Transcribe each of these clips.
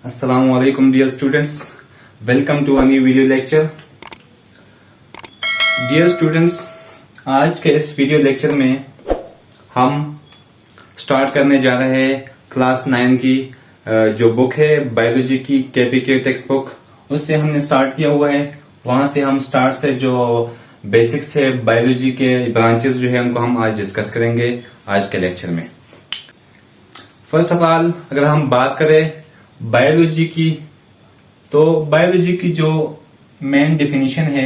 Assalamualaikum dear students, welcome to a new video lecture. Dear students, आज के इस video lecture में हम स्टार्ट करने जा रहे हैं क्लास 9 की जो बुक है बायोलॉजी की केपीके टेक्स्ट बुक, उससे हमने स्टार्ट किया हुआ है। वहां से हम स्टार्ट से जो बेसिक्स है बायोलॉजी के ब्रांचेस जो है उनको हम आज डिस्कस करेंगे आज के लेक्चर में। फर्स्ट ऑफ ऑल अगर हम बात करें बायोलॉजी की, तो बायोलॉजी की जो मेन डेफिनेशन है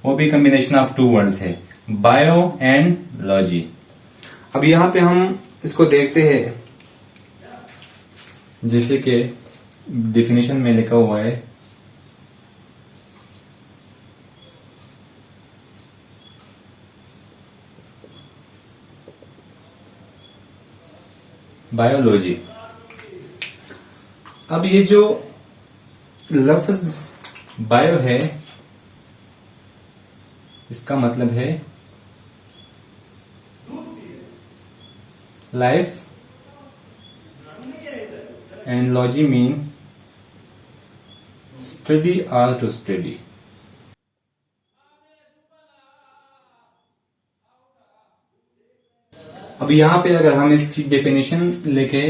वो भी कॉम्बिनेशन ऑफ टू वर्ड्स है, बायो एंड लॉजी। अब यहां पे हम इसको देखते हैं, जैसे कि डेफिनेशन में लिखा हुआ है बायोलॉजी। अब ये जो लफ्ज बायो है इसका मतलब है life and logy mean study or to study. अब यहां पे अगर हम इसकी डेफिनेशन लेके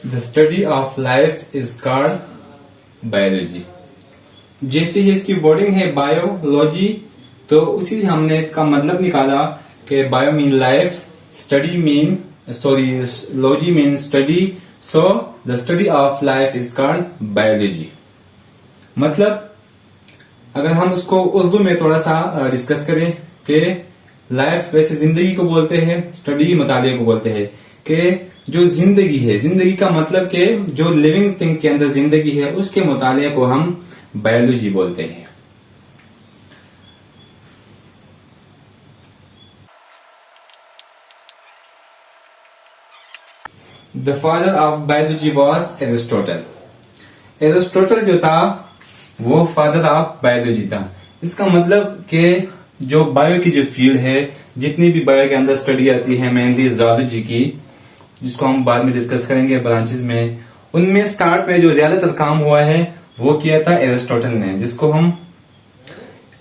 the study of life is called biology, जैसे ही इसकी वर्डिंग है बायोलॉजी, तो उसी से हमने इसका मतलब निकाला कि bio mean life, study mean logy mean study, so the study of life is called biology. मतलब अगर हम उसको उर्दू में थोड़ा सा डिस्कस करें कि लाइफ वैसे जिंदगी को बोलते हैं, स्टडी मुताले को बोलते हैं कि जो जिंदगी है, जिंदगी का मतलब कि जो लिविंग थिंग के अंदर जिंदगी है उसके मुताले को हम बायोलॉजी बोलते हैं। The father of biology was Aristotle. Aristotle जो था वो फादर ऑफ बायोलॉजी था। इसका मतलब कि जो बायो की जो फील्ड है, जितनी भी बायो के अंदर स्टडी आती है मेनली जूलॉजी की, जिसको हम बाद में डिस्कस करेंगे ब्रांचेस में, उनमें स्टार्ट में जो ज्यादातर काम हुआ है वो किया था एरिस्टोटल ने, जिसको हम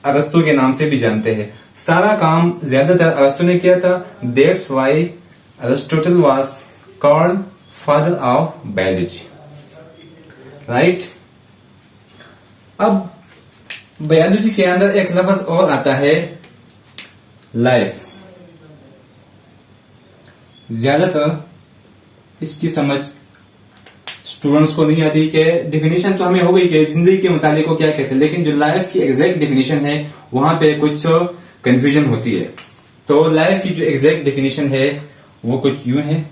अरस्तु के नाम से भी जानते हैं। सारा काम ज्यादातर अरस्तु ने किया था, that's why Aristotle was called father of biology, right. अब बायोलॉजी के अंदर एक लफ्ज और आता है लाइफ। ज्यादातर इसकी समझ स्टूडेंट्स को नहीं आती कि डेफिनेशन तो हमें हो गई कि जिंदगी के मुतालिक को क्या कहते हैं, लेकिन जो लाइफ की एग्जैक्ट डेफिनेशन है वहां पे कुछ कंफ्यूजन होती है। तो लाइफ की जो एग्जैक्ट डेफिनेशन है वो कुछ यूं है।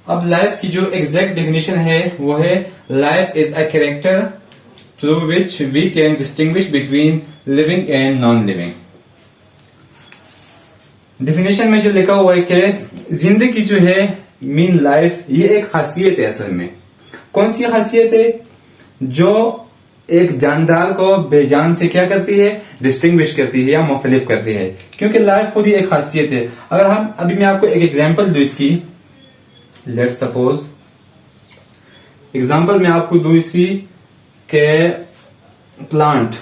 अब लाइफ की जो एग्जैक्ट डेफिनेशन है वो है life is a character through which we can distinguish between living and non living. Definition में जो लिखा हुआ है कि जिंदगी जो है मीन लाइफ, ये एक खासियत है। असल में कौन सी खासियत है? जो एक जानदार को बेजान से क्या करती है, डिस्टिंग्विश करती है या मुख्तलिफ करती है, क्योंकि लाइफ खुद ही एक खासियत है। अगर हम अभी मैं आपको एक एग्जाम्पल दूं इसकी, लेट्स सपोज एग्जाम्पल मैं आपको दूं इसकी के प्लांट,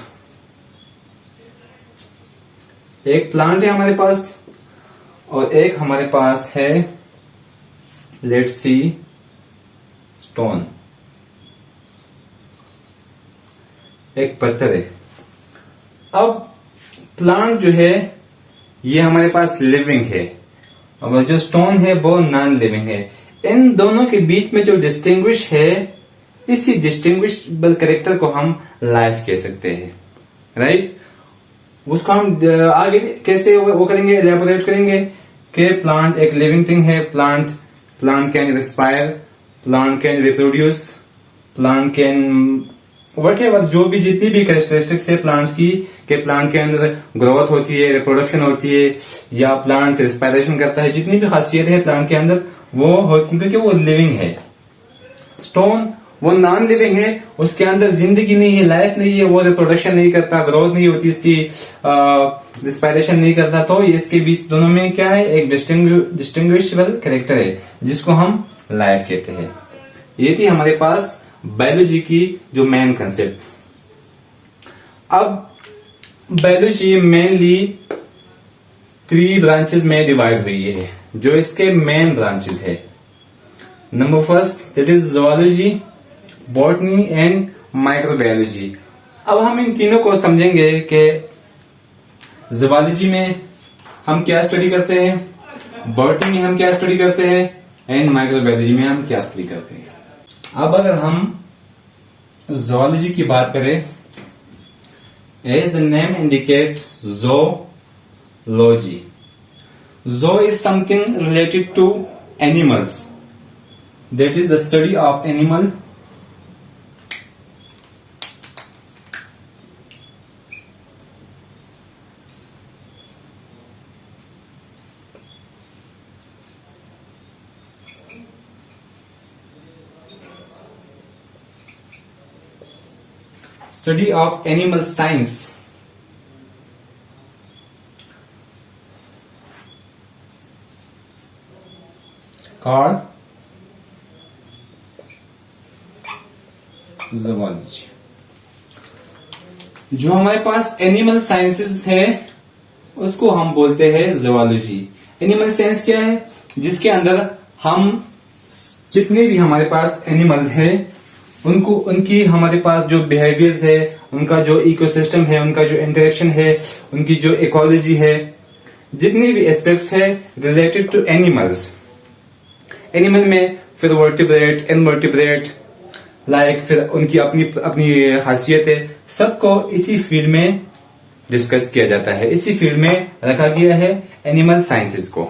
एक प्लांट है हमारे पास और एक हमारे पास है लेट्स सी स्टोन, एक पत्थर है। अब प्लांट जो है ये हमारे पास लिविंग है और जो स्टोन है वो नॉन लिविंग है। इन दोनों के बीच में जो डिस्टिंग्विश है, इसी डिस्टिंग्विशेबल कैरेक्टर को हम लाइफ कह सकते हैं, राइट। उसको हम आगे कैसे वो करेंगे, एलैबोरेट करेंगे कि प्लांट एक लिविंग थिंग है, plant can respire, plant can reproduce, plant can whatever, जो भी जितनी भी कैरेक्टरिस्टिक्स है प्लांट्स की, कि प्लांट के अंदर ग्रोथ होती है, रिप्रोडक्शन होती है या प्लांट रिस्पायरेशन करता है, जितनी भी खासियत है प्लांट के अंदर वो होती है क्योंकि वो लिविंग है। स्टोन वो नॉन लिविंग है, उसके अंदर जिंदगी नहीं है, लाइफ नहीं है, वो रिप्रोडक्शन नहीं करता, ग्रोथ नहीं होती उसकी, रिस्पायरेशन नहीं करता, तो इसके बीच दोनों में क्या है, एक डिस्टिंग्विशेबल कैरेक्टर है जिसको हम लाइफ कहते हैं। ये थी हमारे पास बायोलॉजी की जो मेन कंसेप्ट। अब बायोलॉजी मेनली 3 ब्रांचेस में डिवाइड हुई है, जो इसके मेन ब्रांचेस है। Number first that is zoology, botany and microbiology. अब हम इन तीनों को समझेंगे कि ज़ूलॉजी में हम क्या स्टडी करते हैं, बॉटनी में हम क्या स्टडी करते हैं, एंड माइक्रोबायोलॉजी में हम क्या स्टडी करते हैं। अब अगर हम ज़ूलॉजी की बात करें, as the name indicate zoology. Zoo is something related to animals. That is the study of animal. Study of animal science. Called zoology. जो हमारे पास एनिमल साइंसेस है उसको हम बोलते हैं zoology. एनिमल साइंस क्या है, जिसके अंदर हम जितने भी हमारे पास एनिमल्स है उनको, उनकी हमारे पास जो बिहेवियर्स है, उनका जो इकोसिस्टम है, उनका जो इंटरेक्शन है, उनकी जो इकोलॉजी है, जितने भी एस्पेक्ट्स है रिलेटेड टू एनिमल्स। एनिमल में फिर वर्टिब्रेट, इनवर्टिब्रेट, लाइक फिर उनकी अपनी अपनी खासियत है, सबको इसी फील्ड में डिस्कस किया जाता है, इसी फील्ड में रखा गया है एनिमल साइंसेस को।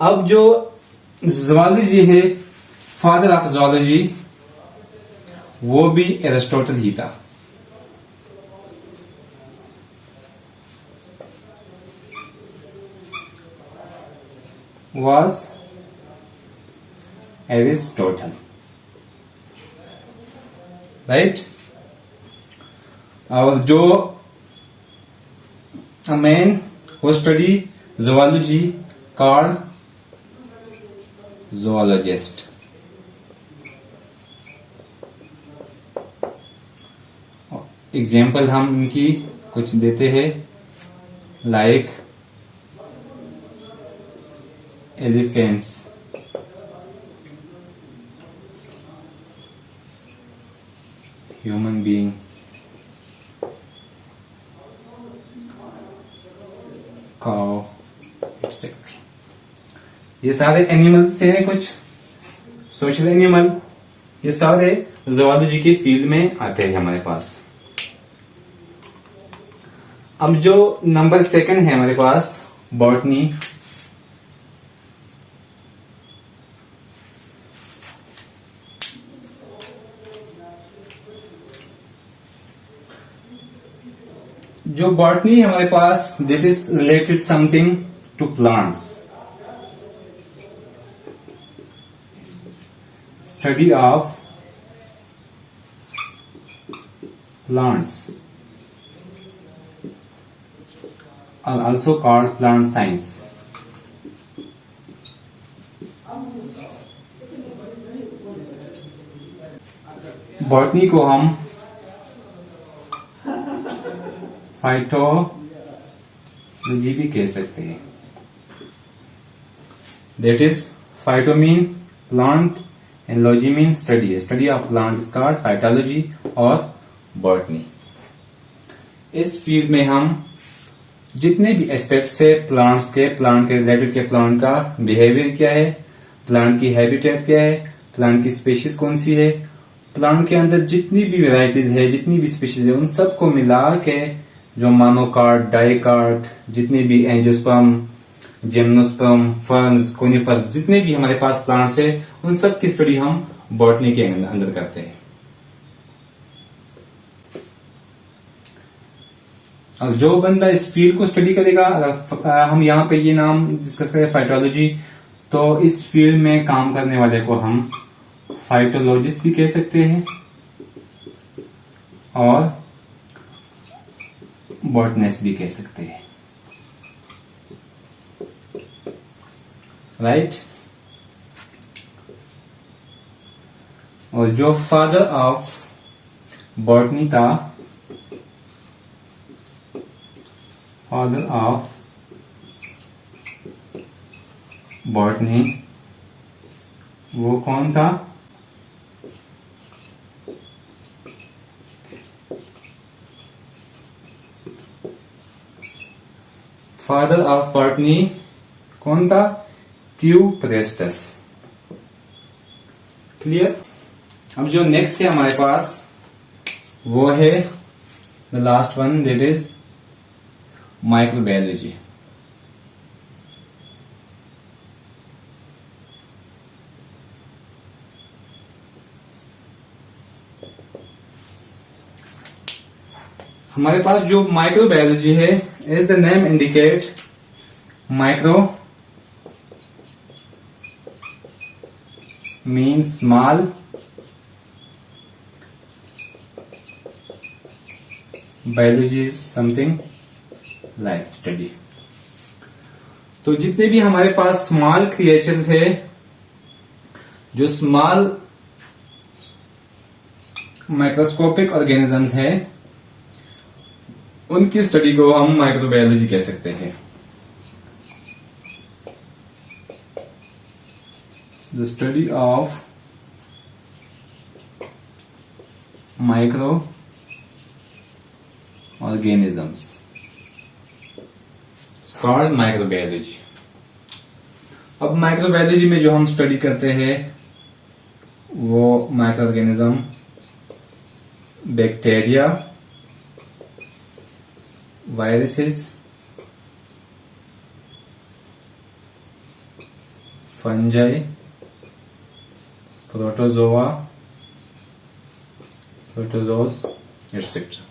अब जो ज़ूलॉजी है, फादर ऑफ ज़ूलॉजी, वो भी एरिस्टोटल ही था। was Aristotle, right? और जो a man who study zoology called zoologist. Example हम इनकी कुछ देते हैं, like elephants, human being, cow, etcetera. ये सारे एनिमल्स हैं, कुछ सोशल एनिमल, ये सारे ज़ूलॉजी की फील्ड में आते हैं हमारे पास। अब जो नंबर 2 है हमारे पास बॉटनी। जो बॉटनी है हमारे पास, this is related something to plants, study of plants, are also called plant science. Botany को हम फाइटोलॉजी भी कह सकते हैं। That is, phyto mean plant and logy mean study. Study of plant is called phytology और botany. इस field में हम जितने भी एस्पेक्ट्स है प्लांट्स के, प्लांट के रिलेटेड के, प्लांट का बिहेवियर क्या है, प्लांट की हैबिटेट क्या है, प्लांट की स्पीशीज कौन सी है, प्लांट के अंदर जितनी भी वेराइटीज है, जितनी भी स्पीशीज है, उन सबको मिला के जो मोनोकार्ड, डाइकार्ड, जितने भी एंजियोस्पर्म, जिम्नोस्पर्म, फर्न्स, कोनिफर्स, जितने भी हमारे पास प्लांट्स है, उन सब की स्टडी हम बॉटनी के अंदर करते हैं। और जो बंदा इस फील्ड को स्टडी करेगा, हम यहाँ पे ये नाम डिस्कस करें फाइटोलॉजी, तो इस फील्ड में काम करने वाले को हम फाइटोलॉजिस्ट भी कह सकते हैं और बॉटनिस्ट भी कह सकते हैं, राइट। और जो फादर ऑफ बॉटनी था, फादर ऑफ बॉटनी, वो कौन था? फादर ऑफ बॉटनी कौन था? थ्यूप्रेस्टस। क्लियर। अब जो नेक्स्ट है हमारे पास वो है the last one, that is microbiology. हमारे पास जो माइक्रोबायोलॉजी है, as the name indicate, micro means small, biology is something life study. तो जितने भी हमारे पास स्मॉल क्रिएचर्स है, जो स्मॉल माइक्रोस्कोपिक ऑर्गेनिजम्स है, उनकी स्टडी को हम माइक्रोबायोलॉजी कह सकते हैं। The study of micro organisms called microbiology. अब माइक्रोबायोलॉजी में जो हम स्टडी करते हैं वो micro organism, bacteria, viruses, fungi, protozoa, protozoans etcetera.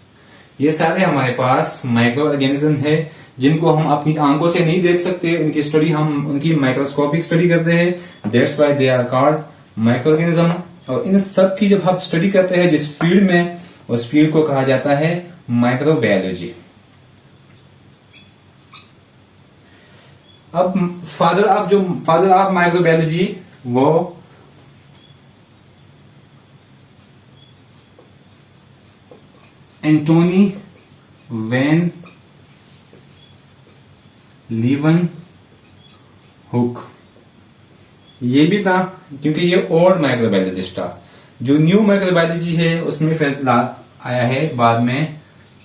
ये सारे हमारे पास माइक्रो ऑर्गेनिज्म है जिनको हम अपनी आंखों से नहीं देख सकते। उनकी स्टडी हम उनकी माइक्रोस्कोपिक स्टडी करते हैं, that's why they are called microorganism. और इन सब की जब हम स्टडी करते हैं जिस फील्ड में, उस फील्ड को कहा जाता है माइक्रोबायोलॉजी। अब फादर ऑफ माइक्रोबायोलॉजी वो एंटोनी वैन लीवन हुक। ये भी था क्योंकि ये ओल्ड माइक्रोबायोलॉजिस्ट था। जो न्यू माइक्रोबायोलॉजी है उसमें फिर आया है बाद में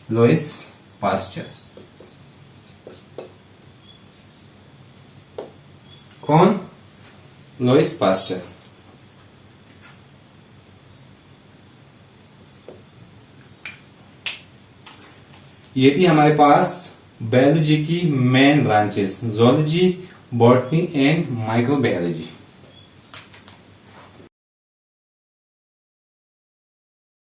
लुईस पास्चर। कौन? Lewis pasture. ये थी हमारे पास बायोलॉजी की main branches, zoology, botany and microbiology.